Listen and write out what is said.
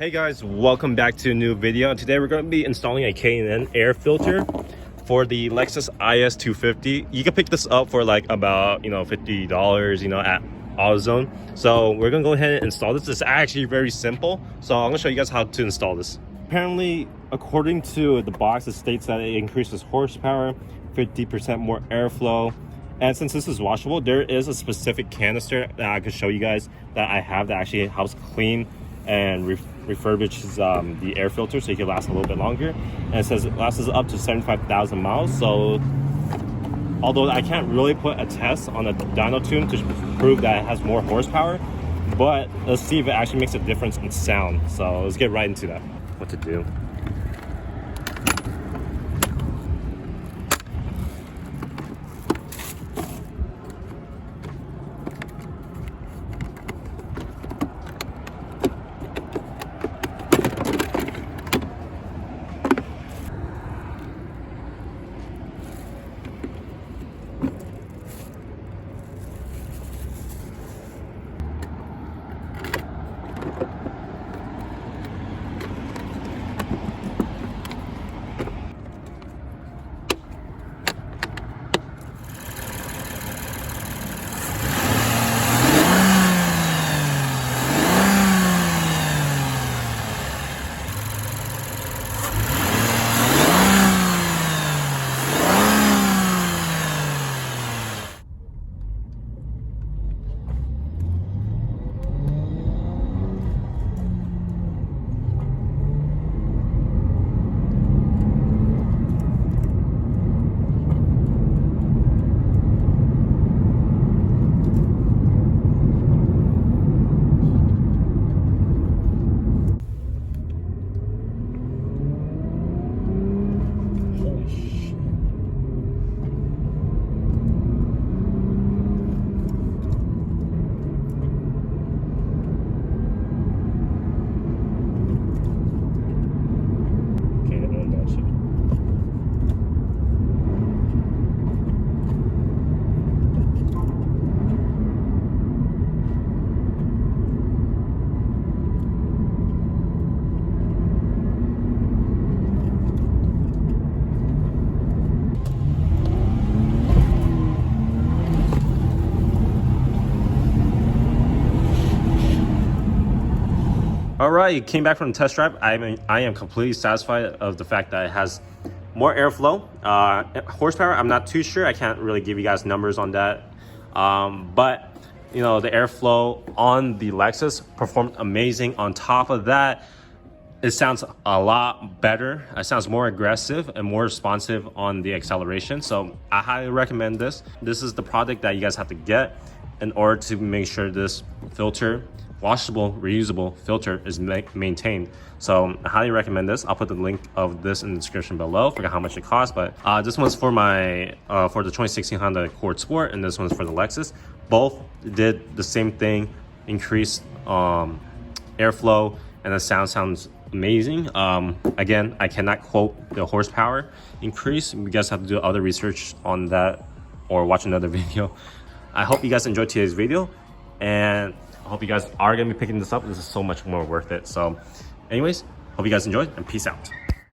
Hey guys, welcome back to a new video. Today we're going to be installing a K&N air filter for the Lexus IS250. You can pick this up for like about $50 at AutoZone. So we're gonna go ahead and install this. It's actually very simple, so I'm gonna show you guys how to install this. Apparently, according to the box, it states that it increases horsepower, 50% more airflow, and since this is washable, there is a specific canister that I could show you guys that I have that actually helps clean and refurbishes the air filter so it can last a little bit longer. And it says it lasts up to 75,000 miles. So although I can't really put a test on a dyno tune to prove that it has more horsepower, but let's see if it actually makes a difference in sound. So let's get right into that. What to do. All right, came back from the test drive. I am completely satisfied of the fact that it has more airflow. Horsepower, I'm not too sure. I can't really give you guys numbers on that. But the airflow on the Lexus performed amazing. On top of that, it sounds a lot better. It sounds more aggressive and more responsive on the acceleration. So I highly recommend this. This is the product that you guys have to get in order to make sure this filter, washable, reusable filter, is maintained. So I highly recommend this. I'll put the link of this in the description below. Forgot how much it costs, but this one's for my for the 2016 Honda Accord Sport, and this one's for the Lexus. Both did the same thing, increased airflow, and the sounds amazing. Again, I cannot quote the horsepower increase. You guys have to do other research on that or watch another video. I hope you guys enjoyed today's video, and I hope you guys are going to be picking this up. This is so much more worth it. So anyways, hope you guys enjoyed, and peace out.